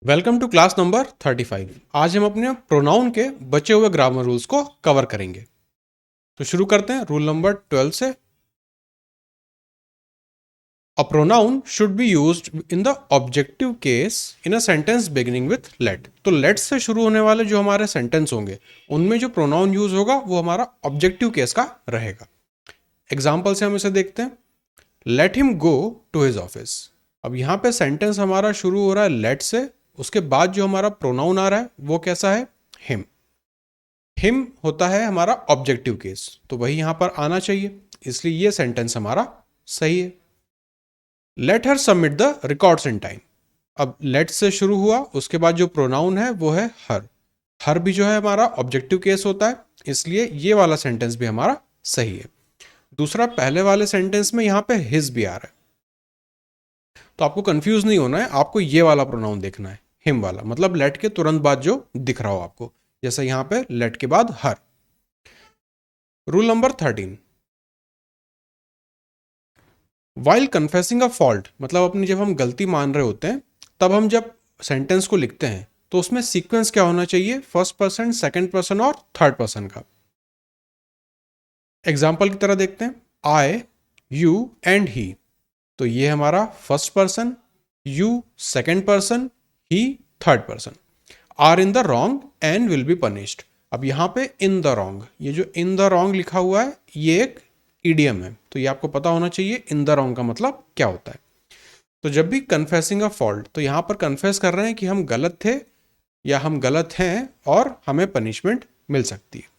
Welcome to class number 35। आज हम अपने प्रोनाउन के बचे हुए ग्रामर रूल्स को कवर करेंगे। तो शुरू करते हैं रूल नंबर 12 से। A pronoun should be used in the objective case in a sentence beginning with let. तो लेट से शुरू होने वाले जो हमारे सेंटेंस होंगे उनमें जो प्रोनाउन यूज होगा वो हमारा ऑब्जेक्टिव केस का रहेगा। एग्जाम्पल से हम इसे देखते हैं। Let him go to his office. अब यहाँ पे सेंटेंस हमारा शुरू हो रहा है लेट से, उसके बाद जो हमारा प्रोनाउन आ रहा है वो कैसा है? हिम। हिम होता है हमारा ऑब्जेक्टिव केस, तो वही यहां पर आना चाहिए, इसलिए ये सेंटेंस हमारा सही है। Let her submit the records in time. अब लेट से शुरू हुआ, उसके बाद जो प्रोनाउन है वो है हर। हर भी जो है हमारा ऑब्जेक्टिव केस होता है, इसलिए ये वाला सेंटेंस भी हमारा सही है। दूसरा, पहले वाले सेंटेंस में यहां पे हिज भी आ रहा है, तो आपको कंफ्यूज नहीं होना है, आपको ये वाला प्रोनाउन देखना है, हिम वाला, मतलब लेट के तुरंत बाद जो दिख रहा हो आपको, जैसे यहां पे लेट के बाद हर। Rule number 13। While confessing a fault, मतलब अपनी जब हम गलती मान रहे होते हैं तब हम जब सेंटेंस को लिखते हैं तो उसमें सीक्वेंस क्या होना चाहिए? फर्स्ट पर्सन, सेकंड पर्सन और थर्ड पर्सन का। एग्जाम्पल की तरह देखते हैं। आई, यू एंड ही, तो ये हमारा first person, you second person, he third person. Are in the wrong and will be punished. अब यहां पे इन द रॉन्ग, ये जो इन द रॉन्ग लिखा हुआ है ये एक ईडियम है, तो ये आपको पता होना चाहिए इन द रॉन्ग का मतलब क्या होता है। तो जब भी कन्फेसिंग अ फॉल्ट, तो यहां पर कन्फेस कर रहे हैं कि हम गलत थे या हम गलत हैं और हमें पनिशमेंट मिल सकती है।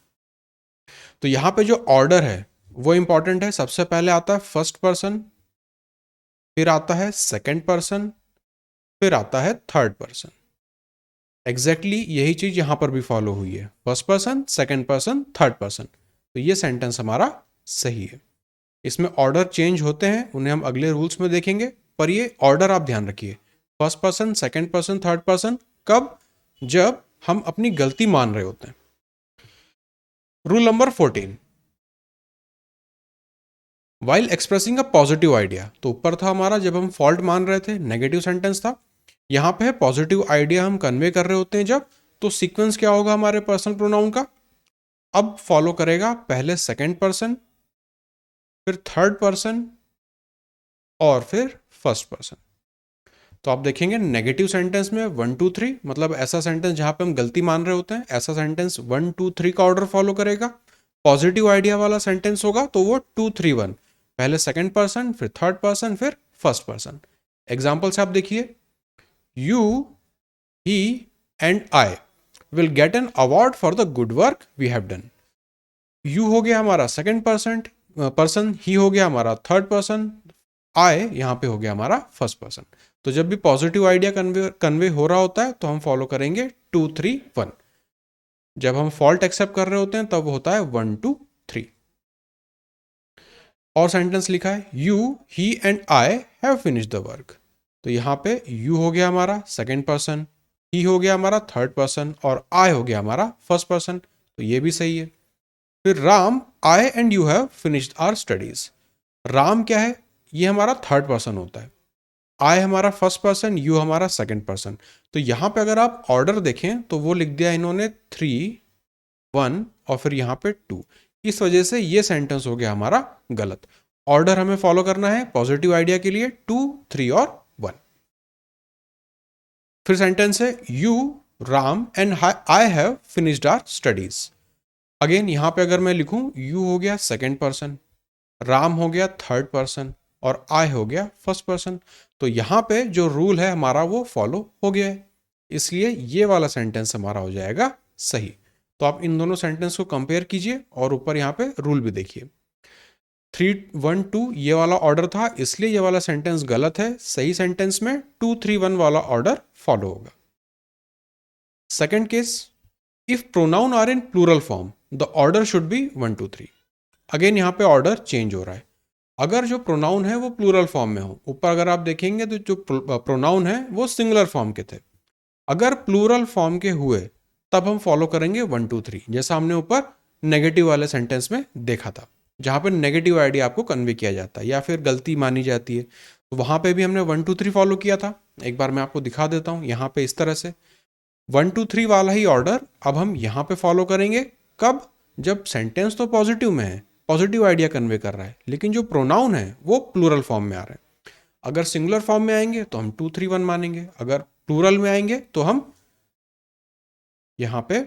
तो यहां पे जो ऑर्डर है वो इंपॉर्टेंट है। सबसे पहले आता है फर्स्ट पर्सन, फिर आता है सेकंड पर्सन, फिर आता है थर्ड पर्सन। एग्जैक्टली यही चीज यहां पर भी फॉलो हुई है, first person, second person, third person. तो ये सेंटेंस हमारा सही है। इसमें ऑर्डर चेंज होते हैं, उन्हें हम अगले रूल्स में देखेंगे, पर ये ऑर्डर आप ध्यान रखिए, first person, second person, third person. कब? जब हम अपनी गलती मान रहे होते हैं। Rule number 14। While expressing a positive idea, तो ऊपर था हमारा जब हम फॉल्ट मान रहे थे, नेगेटिव सेंटेंस था। यहां पे है पॉजिटिव आइडिया हम कन्वे कर रहे होते हैं जब, तो सीक्वेंस क्या होगा हमारे पर्सनल प्रोनाउन का? अब फॉलो करेगा पहले सेकंड पर्सन, फिर थर्ड पर्सन और फिर फर्स्ट पर्सन। तो आप देखेंगे नेगेटिव सेंटेंस में 1 2 3, मतलब ऐसा सेंटेंस जहां पे हम गलती मान रहे होते हैं, ऐसा सेंटेंस 1 2 3 का ऑर्डर फॉलो करेगा। पॉजिटिव आइडिया वाला सेंटेंस होगा तो वो 2 3 1, पहले सेकंड पर्सन, फिर थर्ड पर्सन, फिर फर्स्ट पर्सन। एग्जाम्पल से आप देखिए। You, he and I will get an award for the good work we have done. You हो गया हमारा सेकंड पर्सन, ही हो गया हमारा थर्ड पर्सन, आई यहाँ पे हो गया हमारा फर्स्ट पर्सन। तो जब भी पॉजिटिव आइडिया कन्वे हो रहा होता है तो हम फॉलो करेंगे 2 3 1। जब हम फॉल्ट एक्सेप्ट कर रहे होते हैं तब होता है 1 2 3। और सेंटेंस लिखा है you, he and I have finished the work. तो यहाँ पे यू हो गया हमारा सेकंड पर्सन, ही हो गया हमारा थर्ड पर्सन और आई हो गया हमारा फर्स्ट पर्सन, तो ये भी सही है। फिर Ram, I and you have finished our studies. Ram क्या है? ये हमारा थर्ड पर्सन होता है। आई हमारा फर्स्ट पर्सन, यू हमारा सेकंड पर्सन। तो यहां पे अगर आप ऑर्डर देखें तो वो लिख दिया इन्होंने 3 1 और फिर यहां पे 2। इस वजह से ये सेंटेंस हो गया हमारा गलत। ऑर्डर हमें फॉलो करना है पॉजिटिव आइडिया के लिए 2 3 और 1। फिर सेंटेंस है you, Ram and I have finished our studies. Again यहां पे अगर मैं लिखूं, यू हो गया सेकंड पर्सन, राम हो गया थर्ड पर्सन और आई हो गया फर्स्ट पर्सन। तो यहां पे जो रूल है हमारा वो फॉलो हो गया है, इसलिए ये वाला सेंटेंस हमारा हो जाएगा सही। तो आप इन दोनों सेंटेंस को कंपेयर कीजिए और ऊपर यहां पे रूल भी देखिए। 3 1 2 ये वाला ऑर्डर था, इसलिए ये वाला सेंटेंस गलत है। सही सेंटेंस में 2 3 1 वाला ऑर्डर फॉलो होगा। Second case, if pronoun are in plural form the order should be 1 2 3। Again यहां पे ऑर्डर चेंज हो रहा है। अगर जो प्रोनाउन है वो प्लूरल फॉर्म में हो, ऊपर अगर आप देखेंगे तो जो प्रोनाउन है वो सिंगुलर फॉर्म के थे। अगर प्लूरल फॉर्म के हुए तब हम फॉलो करेंगे 1 2 3, जैसा हमने ऊपर नेगेटिव वाले सेंटेंस में देखा था, जहां पर नेगेटिव आइडिया आपको कन्वे किया जाता है या फिर गलती मानी जाती है, तो वहां पे भी हमने 1 2 3 फॉलो किया था। एक बार मैं आपको दिखा देता हूँ यहाँ पे इस तरह से 1 2 3 वाला ही ऑर्डर अब हम यहाँ पे फॉलो करेंगे। कब? जब सेंटेंस तो पॉजिटिव में है, पॉजिटिव आइडिया कन्वे कर रहा है, लेकिन जो प्रोनाउन है वो प्लूरल फॉर्म में आ रहा है। अगर सिंगुलर फॉर्म में आएंगे तो हम 2 3 1 मानेंगे, अगर प्लूरल में आएंगे तो हम यहाँ पे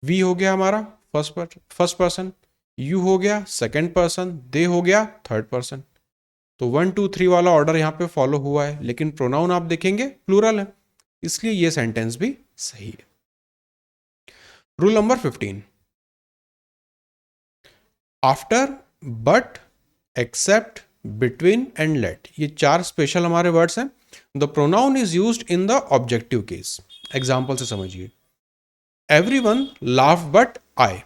वी हो गया हमारा फर्स्ट पर्सन, यू हो गया सेकंड पर्सन, दे हो गया थर्ड पर्सन। तो 1 2 3 वाला ऑर्डर यहाँ पे फॉलो हुआ है, लेकिन प्रोनाउन आप देखेंगे प्लूरल है, इसलिए ये सेंटेंस भी सही है। Rule number 15, after, but, except, between and let, ये 4 स्पेशल हमारे वर्ड्स हैं। The pronoun is used in the objective case. Example से समझिए, एवरीवन लाफ बट आई।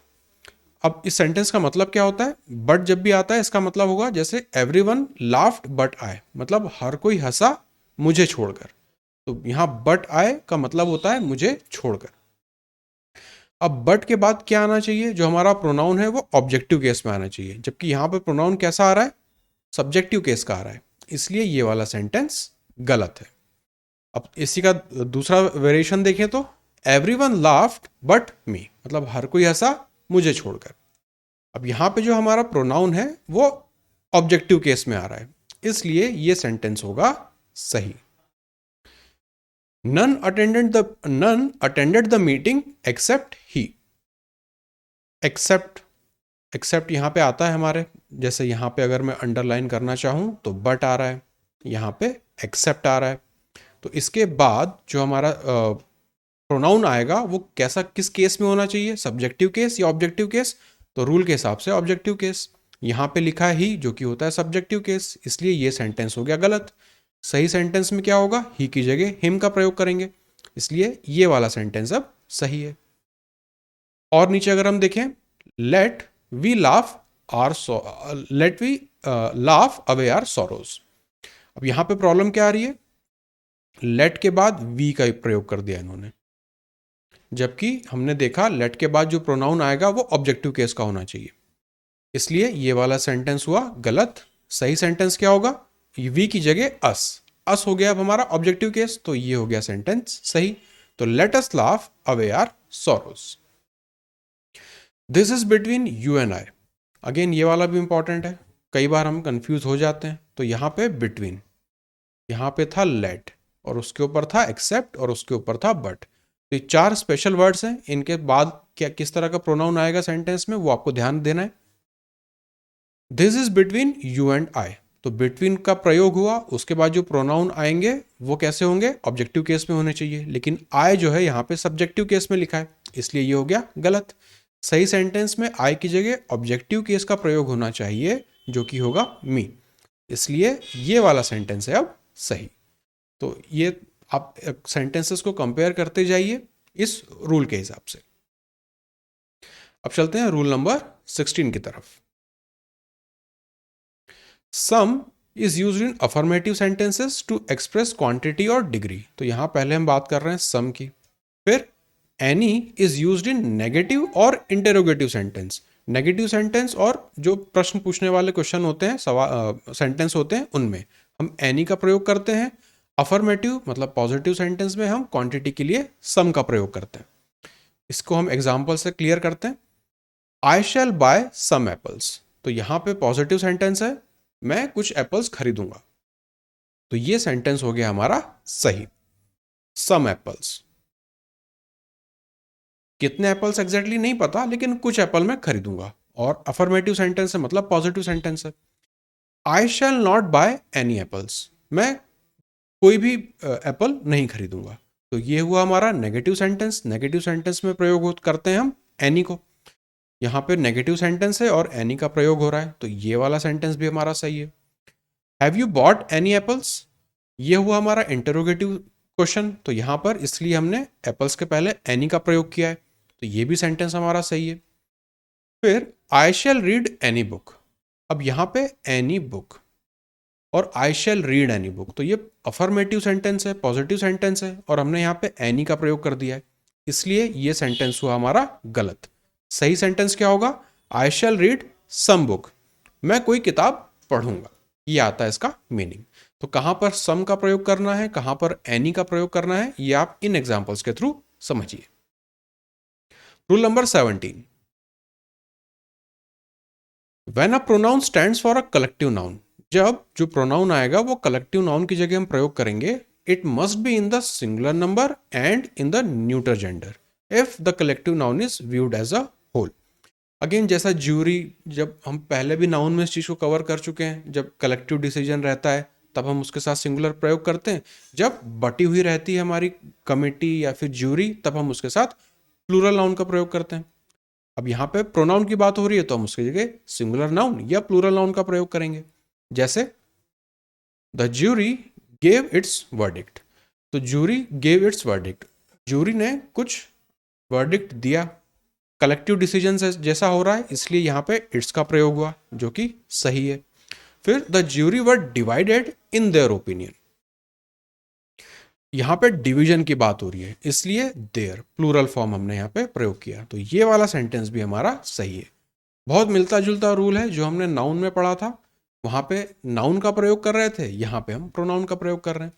अब इस सेंटेंस का मतलब क्या होता है? बट जब भी आता है इसका मतलब होगा जैसे एवरीवन लाफ्ड बट आई, मतलब हर कोई हंसा मुझे छोड़कर। तो यहां बट आई का मतलब होता है मुझे छोड़कर। अब बट के बाद क्या आना चाहिए? जो हमारा प्रोनाउन है वो ऑब्जेक्टिव केस में आना चाहिए, जबकि यहां पे प्रोनाउन कैसा आ रहा है? सब्जेक्टिव केस का आ रहा है, इसलिए ये वाला सेंटेंस गलत है। अब इसी का दूसरा वेरिएशन देखें तो एवरीवन लाफ्ड बट मी, मतलब हर कोई हंसा मुझे छोड़कर। अब यहां पे जो हमारा प्रोनाउन है वो ऑब्जेक्टिव केस में आ रहा है, इसलिए ये सेंटेंस होगा सही। None attended the meeting except he. Except यहां पे आता है हमारे, जैसे यहां पे अगर मैं अंडरलाइन करना चाहूं तो बट आ रहा है, यहां पे एक्सेप्ट आ रहा है। तो इसके बाद जो हमारा प्रोनाउन आएगा वो कैसा, किस केस में होना चाहिए? सब्जेक्टिव केस या ऑब्जेक्टिव केस? तो रूल के हिसाब से ऑब्जेक्टिव केस। यहां पे लिखा है ही, जो कि होता है सब्जेक्टिव केस, इसलिए ये सेंटेंस हो गया गलत। सही सेंटेंस में क्या होगा? ही की जगह हिम का प्रयोग करेंगे, इसलिए ये वाला सेंटेंस अब सही है। और नीचे अगर हम देखें, let we laugh away our sorrows. अब यहां पे प्रॉब्लम क्या आ रही है? लेट के बाद वी का प्रयोग कर दिया इन्होंने, जबकि हमने देखा लेट के बाद जो प्रोनाउन आएगा वो ऑब्जेक्टिव केस का होना चाहिए, इसलिए ये वाला सेंटेंस हुआ गलत। सही सेंटेंस क्या होगा? वी की जगह अस हो गया अब हमारा ऑब्जेक्टिव केस, तो ये हो गया सेंटेंस सही। तो let us laugh away our sorrows. This is between you and I. अगेन ये वाला भी इंपॉर्टेंट है, कई बार हम कंफ्यूज हो जाते हैं। तो यहां पे बिटवीन, यहां पे था लेट और उसके ऊपर था एक्सेप्ट और उसके ऊपर था बट। तो ये 4 स्पेशल वर्ड्स हैं, इनके बाद क्या किस तरह का प्रोनाउन आएगा सेंटेंस में वो आपको ध्यान देना है। This is between you and आई, तो बिटवीन का प्रयोग हुआ, उसके बाद जो प्रोनाउन आएंगे वो कैसे होंगे? ऑब्जेक्टिव केस में होने चाहिए, लेकिन आई जो है यहाँ पे सब्जेक्टिव केस में लिखा है, इसलिए ये हो गया गलत। सही सेंटेंस में आई की जगह ऑब्जेक्टिव केस का प्रयोग होना चाहिए, जो कि होगा मी, इसलिए ये वाला सेंटेंस है अब सही। तो ये आप सेंटेंसेस को कंपेयर करते जाइए इस रूल के हिसाब से। अब चलते हैं रूल नंबर 16 की तरफ। Some is used in affirmative sentences to express quantity or degree. तो यहां पहले हम बात कर रहे हैं सम की। फिर any is used in negative और इंटेरोगेटिव सेंटेंस। नेगेटिव सेंटेंस और जो प्रश्न पूछने वाले क्वेश्चन होते हैं, सेंटेंस होते हैं, उनमें हम एनी का प्रयोग करते हैं। अफर्मेटिव मतलब पॉजिटिव सेंटेंस में हम क्वांटिटी के लिए सम का प्रयोग करते हैं। इसको हम एग्जाम्पल से क्लियर करते हैं। आई शैल बाय सम एप्पल्स, तो यहां पे पॉजिटिव सेंटेंस है, मैं कुछ एप्पल्स खरीदूंगा, तो ये सेंटेंस हो गया हमारा सही। सम एप्पल्स, कितने एप्पल्स एग्जैक्टली नहीं पता, लेकिन कुछ एप्पल मैं खरीदूंगा, और अफर्मेटिव सेंटेंस है मतलब पॉजिटिव सेंटेंस है। I shall not buy any apples, मैं कोई भी एप्पल नहीं खरीदूंगा, तो ये हुआ हमारा नेगेटिव सेंटेंस। नेगेटिव सेंटेंस में प्रयोग करते हैं हम एनी को, यहां पे नेगेटिव सेंटेंस है और एनी का प्रयोग हो रहा है, तो ये वाला सेंटेंस भी हमारा सही है। Have you bought any apples, ये हुआ हमारा इंटरोगेटिव क्वेश्चन, तो यहां पर इसलिए हमने एप्पल्स के पहले एनी का प्रयोग किया है, तो ये भी सेंटेंस हमारा सही है। फिर आई शैल रीड एनी बुक, अब यहां पे एनी बुक और आई शैल रीड एनी बुक, तो ये अफर्मेटिव सेंटेंस है, पॉजिटिव सेंटेंस है, और हमने यहाँ पे एनी का प्रयोग कर दिया है, इसलिए ये सेंटेंस हुआ हमारा गलत। सही सेंटेंस क्या होगा? आई शैल रीड सम बुक, मैं कोई किताब पढ़ूंगा, ये आता है इसका मीनिंग। तो कहाँ पर सम का प्रयोग करना है, कहाँ पर एनी का प्रयोग करना है, ये आप इन एग्जाम्पल्स के थ्रू समझिए। Rule number 17, when a pronoun stands for a collective noun, जब जो प्रोनाउन आएगा वो कलेक्टिव नाउन की जगह हम प्रयोग करेंगे, it must be in the singular number and in the neuter gender if the collective noun is viewed as a whole. Again जैसा ज्यूरी, जब हम पहले भी नाउन में इस चीज को कवर कर चुके हैं, जब कलेक्टिव डिसीजन रहता है तब हम उसके साथ सिंगुलर प्रयोग करते हैं, जब बटी हुई रहती है हमारी कमिटी या फिर ज्यूरी तब हम उसके साथ प्लूरल नाउन का प्रयोग करते हैं। अब यहाँ पे प्रोनाउन की बात हो रही है तो हम उसकी जगह सिंगुलर नाउन या प्लूरल नाउन का प्रयोग करेंगे। जैसे the jury gave its verdict, तो jury gave its verdict, jury ने कुछ वर्डिक्ट दिया, कलेक्टिव डिसीजन जैसा हो रहा है इसलिए यहाँ पे इट्स का प्रयोग हुआ जो कि सही है। फिर the jury were divided in their opinion, यहाँ पे डिवीजन की बात हो रही है इसलिए देयर प्लूरल फॉर्म हमने यहाँ पे प्रयोग किया, तो ये वाला सेंटेंस भी हमारा सही है। बहुत मिलता जुलता रूल है जो हमने नाउन में पढ़ा था, वहां पे नाउन का प्रयोग कर रहे थे, यहाँ पे हम प्रोनाउन का प्रयोग कर रहे हैं।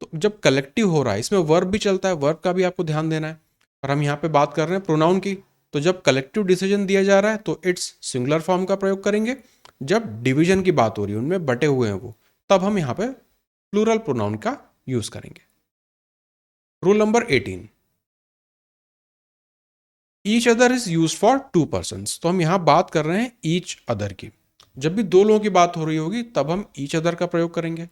तो जब कलेक्टिव हो रहा है इसमें वर्ब भी चलता है, वर्ब का भी आपको ध्यान देना है, और हम यहाँ पे बात कर रहे हैं प्रोनाउन की, तो जब कलेक्टिव डिसीजन दिया जा रहा है तो इट्स सिंगुलर फॉर्म का प्रयोग करेंगे, जब डिवीजन की बात हो रही है उनमें बटे हुए हैं वो, तब हम यहाँ पे प्लूरल प्रोनाउन का यूज करेंगे। Rule number 18, each other is use for two person, तो हम यहां बात कर रहे हैं ईच अदर की, जब भी दो लोगों की बात हो रही होगी तब हम ईच अदर का प्रयोग करेंगे।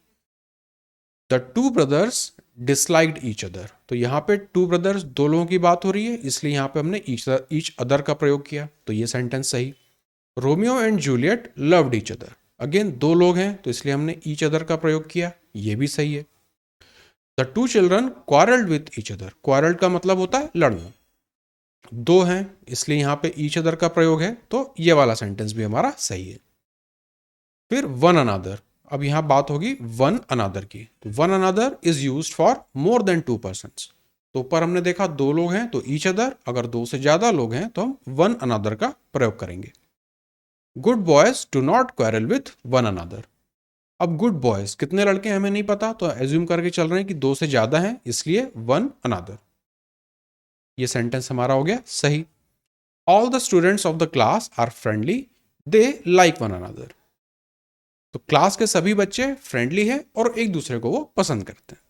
The two brothers disliked each other, तो यहाँ पे टू ब्रदर्स दो लोगों की बात हो रही है इसलिए यहाँ पे हमने ईच अदर का प्रयोग किया, तो ये सेंटेंस सही। Romeo and Juliet loved each other, again दो लोग हैं तो इसलिए हमने ईच अदर का प्रयोग किया, ये भी सही है। The two children quarrelled with each other, quarrelled का मतलब होता है लड़ना, दो हैं इसलिए यहां पे ईच अदर का प्रयोग है, तो ये वाला सेंटेंस भी हमारा सही है। फिर वन अनादर, अब यहां बात होगी वन अनादर की, तो one another is used for more than to persons, तो ऊपर हमने देखा दो लोग हैं तो ईच अदर, अगर दो से ज्यादा लोग हैं तो हम वन अनादर का प्रयोग करेंगे। Good boys do not quarrel with one another, अब गुड बॉयज कितने लड़के हैं हमें नहीं पता, तो एज्यूम करके चल रहे हैं कि दो से ज्यादा हैं इसलिए वन अनादर, ये सेंटेंस हमारा हो गया सही। All the students of the class are friendly, they like one another, तो क्लास के सभी बच्चे फ्रेंडली हैं और एक दूसरे को वो पसंद करते हैं।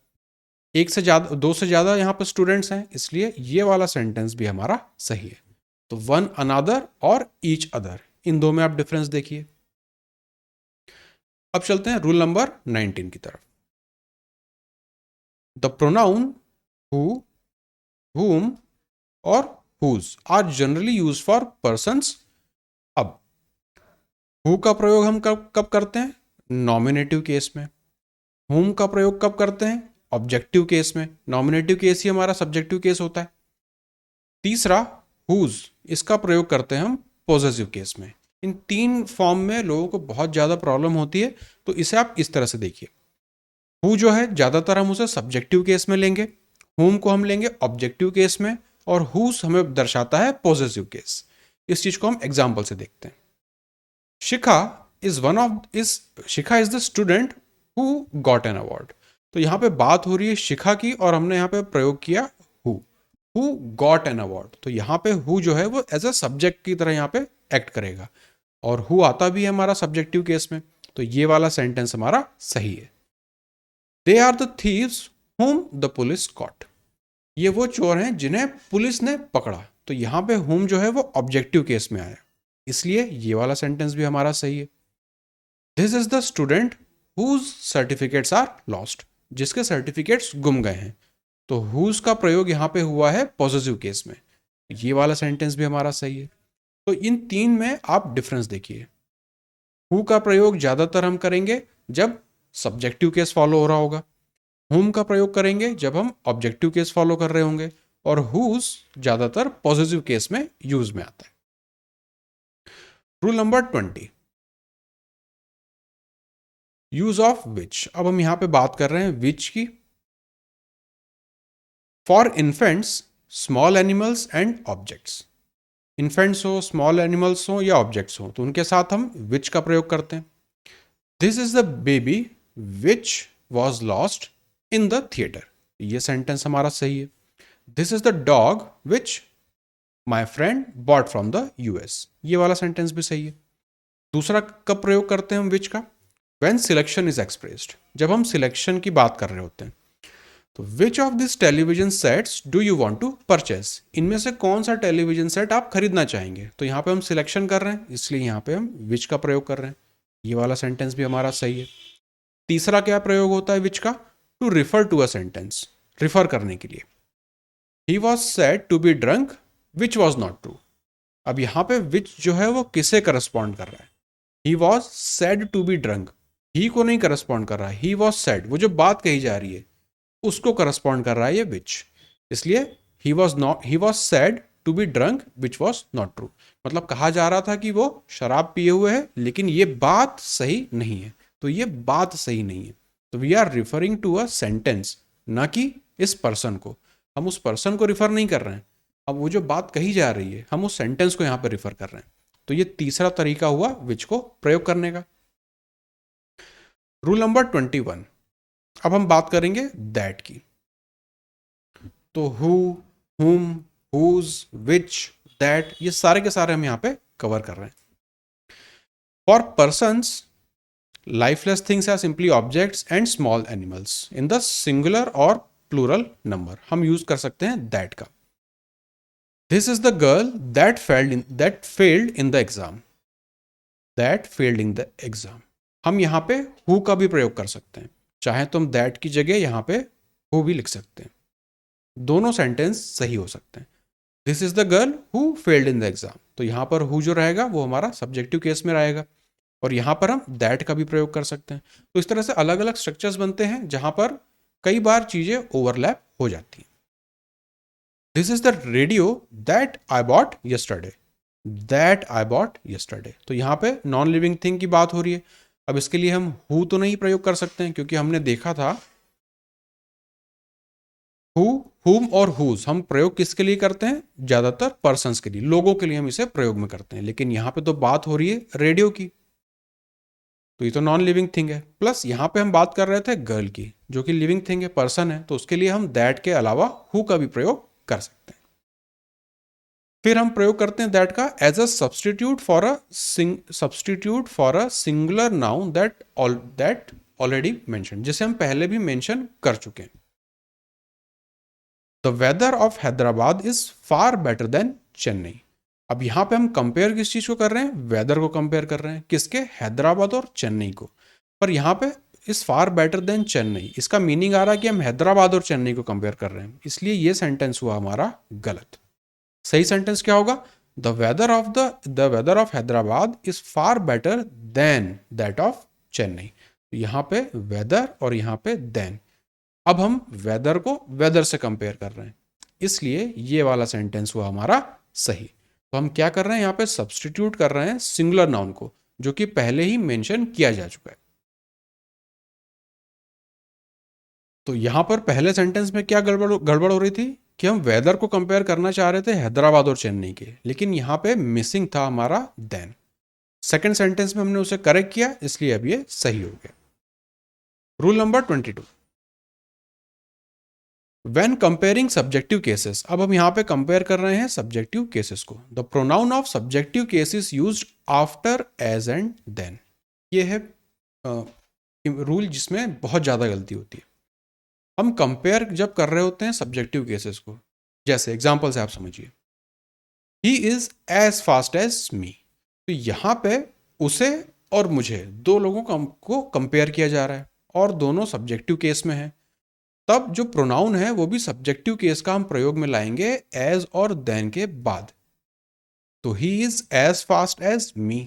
एक से ज्यादा, दो से ज्यादा यहाँ पर स्टूडेंट्स हैं इसलिए ये वाला सेंटेंस भी हमारा सही है। तो वन अनदर और ईच अदर, इन दो में आप डिफरेंस देखिए। अब चलते हैं रूल नंबर 19 की तरफ। द प्रोनाउन हु, whom और whose are generally use for persons. अब हु का प्रयोग हम कब कब करते हैं, नॉमिनेटिव केस में। whom का प्रयोग कब करते हैं, ऑब्जेक्टिव केस में। नॉमिनेटिव केस ही हमारा सब्जेक्टिव केस होता है। तीसरा whose, इसका प्रयोग करते हैं हम पॉजेसिव केस में। इन तीन फॉर्म में लोगों को बहुत ज्यादा प्रॉब्लम होती है, तो इसे आप इस तरह से देखिए। हु जो है ज्यादातर हम उसे सब्जेक्टिव केस में लेंगे, whom को हम लेंगे ऑब्जेक्टिव केस में, और whose हमें दर्शाता है पॉजेसिव केस। इस चीज को हम एग्जाम्पल से देखते हैं। Shikha Shikha is the student who got an award, तो यहां पे बात हो रही है शिखा की और हमने यहां पे प्रयोग किया हु गॉट एन अवार्ड, तो यहां पे हु जो है वो एज अ सब्जेक्ट की तरह यहां पे एक्ट करेगा, और हु आता भी है हमारा सब्जेक्टिव केस में, तो ये वाला सेंटेंस हमारा सही है। They are the thieves whom the police caught, ये वो चोर हैं जिन्हें पुलिस ने पकड़ा, तो यहां पे whom जो है वो ऑब्जेक्टिव केस में आया, इसलिए ये वाला सेंटेंस भी हमारा सही है। This is the student whose certificates are lost, जिसके सर्टिफिकेट्स गुम गए हैं, तो हुज का प्रयोग यहां पे हुआ है पॉजिटिव केस में, ये वाला सेंटेंस भी हमारा सही है। तो इन तीन में आप डिफरेंस देखिए। हु का प्रयोग ज्यादातर हम करेंगे जब सब्जेक्टिव केस फॉलो हो रहा होगा, हुम का प्रयोग करेंगे जब हम ऑब्जेक्टिव केस फॉलो कर रहे होंगे, और हुज ज्यादातर पॉजिटिव केस में यूज में आता है। Rule number 20, use of which. अब हम यहां पे बात कर रहे हैं विच की। For infants, small animals and objects, infants हो, स्मॉल एनिमल्स हो या ऑब्जेक्ट्स हो, तो उनके साथ हम विच का प्रयोग करते हैं। This is the baby which was lost in the theatre. ये सेंटेंस हमारा सही है। This is the dog which my friend bought from the US. ये वाला सेंटेंस भी सही है। दूसरा कब प्रयोग करते हैं हम विच का? व्हेन सिलेक्शन इज एक्सप्रेस्ड, जब हम सिलेक्शन की बात कर रहे होते हैं। तो which of this television sets do you want to purchase, इनमें से कौन सा टेलीविजन सेट आप खरीदना चाहेंगे? तो यहाँ पे हम सिलेक्शन कर रहे हैं, इसलिए यहाँ पे हम विच का प्रयोग कर रहे हैं। ये वाला सेंटेंस भी हमारा सही है। तीसरा क्या प्रयोग होता है विच का? To refer to a sentence, refer करने के लिए। He was said to be drunk which was not true. अब यहाँ पे विच जो है वो किसे करस्पॉन्ड कर रहा है? He was said to be drunk, he को नहीं करस्पॉन्ड कर रहा है। ही वॉज सेड, वो जो बात कही जा रही है उसको करस्पॉन्ड कर रहा है ये विच। इसलिए he was said to be drunk which was not true. मतलब कहा जा रहा था कि वो शराब पिए हुए है, लेकिन ये बात सही नहीं है। तो ये बात सही नहीं है। तो we are referring to a sentence, ना कि इस पर्सन को। हम उस पर्सन को रिफर नहीं कर रहे हैं। अब वो जो बात कही जा रही है हम उस सेंटेंस को यहाँ पर रिफर कर रहे हैं। तो ये तीसरा तरीका हुआ विच को प्रयोग करने का। Rule number 21। अब हम बात करेंगे दैट की। तो हु, हुम, हुज, विच, दैट, ये सारे के सारे हम यहाँ पे कवर कर रहे हैं। For persons, lifeless things are simply objects and small animals in the singular or plural number। हम यूज कर सकते हैं that का। This is the girl that failed in the exam। that failed in the exam। हम यहाँ पे who का भी प्रयोग कर सकते हैं, चाहे तो हम that की जगह यहाँ पे who भी लिख सकते हैं। दोनों सेंटेंस सही हो सकते हैं। This is the girl who failed in the exam। तो यहाँ पर who जो रहेगा वो हमारा सब्जेक्टिव केस में रहेगा, और यहां पर हम दैट का भी प्रयोग कर सकते हैं। तो इस तरह से अलग अलग स्ट्रक्चर्स बनते हैं जहां पर कई बार चीजें ओवरलैप हो जाती हैं। This is the radio that I bought yesterday. That I bought yesterday, तो यहां पे नॉन लिविंग थिंग की बात हो रही है। अब इसके लिए हम हु तो नहीं प्रयोग कर सकते हैं, क्योंकि हमने देखा था हु, हुम और हुज हम प्रयोग किसके लिए करते हैं? ज्यादातर पर्सन्स के लिए, लोगों के लिए हम इसे प्रयोग में करते हैं। लेकिन यहां पे तो बात हो रही है रेडियो की, तो ये तो नॉन लिविंग थिंग है। प्लस यहाँ पे हम बात कर रहे थे गर्ल की, जो कि लिविंग थिंग है, पर्सन है। तो उसके लिए हम दैट के अलावा हु का भी प्रयोग कर सकते हैं। फिर हम प्रयोग करते हैं दैट का as a substitute for a singular noun that already mention, जिसे हम पहले भी मेंशन कर चुके हैं। The weather of Hyderabad is far better than Chennai. अब यहां पे हम कंपेयर किस चीज को कर रहे हैं? वेदर को कंपेयर कर रहे हैं। किसके? हैदराबाद और चेन्नई को। पर यहां पे इस फार बेटर देन चेन्नई, इसका मीनिंग आ रहा है कि हम हैदराबाद और चेन्नई को कंपेयर कर रहे हैं, इसलिए ये सेंटेंस हुआ हमारा गलत। सही सेंटेंस क्या होगा? The weather of Hyderabad is far better than that of Chennai. यहां पे वेदर और यहां पे देन। अब हम वेदर को वेदर से कंपेयर कर रहे हैं, इसलिए ये वाला सेंटेंस हुआ हमारा सही। तो हम क्या कर रहे हैं? यहाँ पे सब्सटीट्यूट कर रहे हैं सिंगुलर नाउन को, जो कि पहले ही मेंशन किया जा चुका है। तो यहां पर पहले सेंटेंस में क्या गड़बड़ हो रही थी कि हम वेदर को कंपेयर करना चाह रहे थे हैदराबाद और चेन्नई के, लेकिन यहां पे मिसिंग था हमारा देन। सेकेंड सेंटेंस में हमने उसे करेक्ट किया, इसलिए अब ये सही हो गया। Rule number 22। When comparing subjective cases, अब हम यहाँ पे कंपेयर कर रहे हैं सब्जेक्टिव केसेस को। The pronoun of subjective cases used after as and then. ये है रूल जिसमें बहुत ज़्यादा गलती होती है। हम कंपेयर जब कर रहे होते हैं सब्जेक्टिव केसेस को, जैसे एग्जाम्पल से आप समझिए, he is as fast as me. तो यहाँ पे उसे और मुझे, दो लोगों को कंपेयर किया जा रहा है और दोनों सब्जेक्टिव केस में है। तब जो प्रोनाउन है वो भी सब्जेक्टिव केस का हम प्रयोग में लाएंगे एज और देन के बाद। तो he is as fast as me.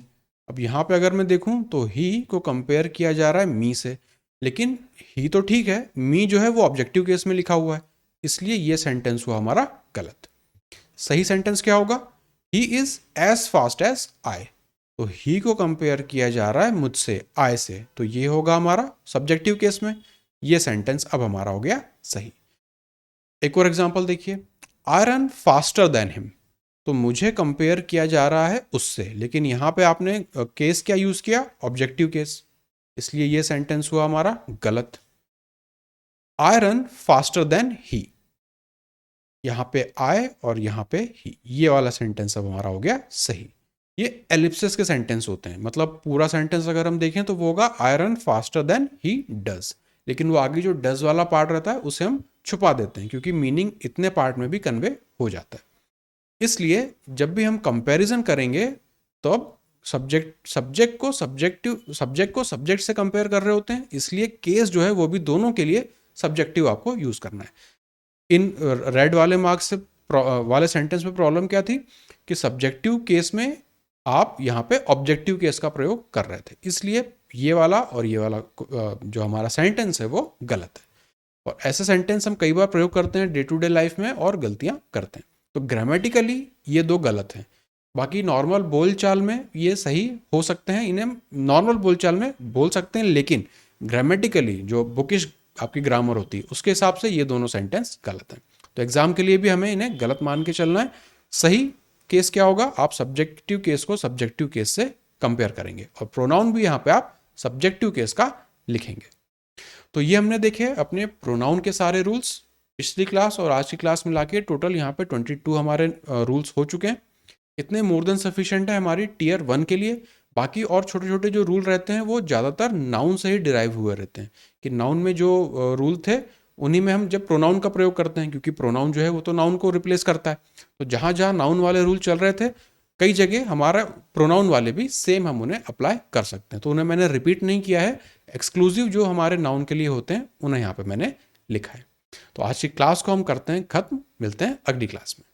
अब यहां पे अगर मैं देखूं तो ही को कंपेयर किया जा रहा है मी से, लेकिन ही तो ठीक है, मी जो है वो ऑब्जेक्टिव केस में लिखा हुआ है, इसलिए ये सेंटेंस हुआ हमारा गलत। सही सेंटेंस क्या होगा? He is as fast as I. तो ही को कंपेयर किया जा रहा है मुझसे, आई से, तो ये होगा हमारा सब्जेक्टिव केस में। ये सेंटेंस अब हमारा हो गया सही। एक और एग्जांपल देखिए, आई रन फास्टर देन हिम। तो मुझे कंपेयर किया जा रहा है उससे, लेकिन यहां पे आपने केस क्या यूज किया? ऑब्जेक्टिव केस, इसलिए ये सेंटेंस हुआ हमारा गलत। I run faster than he, यहां पे आई और यहां पे ही, ये वाला सेंटेंस अब हमारा हो गया सही। ये एलिप्सिस के सेंटेंस होते हैं, मतलब पूरा सेंटेंस अगर हम देखें तो वो होगा I run faster than he does, लेकिन वो आगे जो डज वाला पार्ट रहता है उसे हम छुपा देते हैं क्योंकि मीनिंग इतने पार्ट में भी कन्वे हो जाता है। इसलिए जब भी हम कंपैरिजन करेंगे तो अब सब्जेक्ट को सब्जेक्ट से कंपेयर कर रहे होते हैं, इसलिए केस जो है वो भी दोनों के लिए सब्जेक्टिव आपको यूज करना है। इन रेड वाले मार्क्स से वाले सेंटेंस में प्रॉब्लम क्या थी कि सब्जेक्टिव केस में आप यहाँ पे ऑब्जेक्टिव केस का प्रयोग कर रहे थे, इसलिए ये वाला और ये वाला जो हमारा सेंटेंस है वो गलत है। और ऐसे सेंटेंस हम कई बार प्रयोग करते हैं डे टू डे लाइफ में और गलतियां करते हैं। तो ग्रामेटिकली ये दो गलत हैं, बाकी नॉर्मल बोलचाल में ये सही हो सकते हैं, इन्हें नॉर्मल बोलचाल में बोल सकते हैं, लेकिन ग्रामेटिकली जो बुकिश आपकी ग्रामर होती है उसके हिसाब से ये दोनों सेंटेंस गलत हैं। तो एग्जाम के लिए भी हमें इन्हें गलत मान के चलना है। सही केस क्या होगा, आप सब्जेक्टिव केस को सब्जेक्टिव केस से कंपेयर करेंगे और प्रोनाउन भी यहाँ पे आप सब्जेक्टिव केस का लिखेंगे। तो ये हमने देखे अपने प्रोनाउन के सारे रूल्स। पिछली क्लास और आज की क्लास मिला के टोटल यहाँ पे 22 हमारे रूल्स हो चुके हैं। इतने मोर देन सफिशिएंट है हमारी टीयर 1 के लिए। बाकी और छोटे छोटे जो रूल रहते हैं वो ज़्यादातर नाउन से ही डिराइव हुए रहते हैं, कि नाउन में जो रूल थे उन्हीं में हम जब प्रोनाउन का प्रयोग करते हैं, क्योंकि प्रोनाउन जो है वो तो नाउन को रिप्लेस करता है। तो जहाँ जहाँ नाउन वाले रूल चल रहे थे कई जगह हमारा प्रोनाउन वाले भी सेम हम उन्हें अप्लाई कर सकते हैं, तो उन्हें मैंने रिपीट नहीं किया है। एक्सक्लूसिव जो हमारे नाउन के लिए होते हैं उन्हें यहाँ पे मैंने लिखा है। तो आज की क्लास को हम करते हैं खत्म, मिलते हैं अगली क्लास में।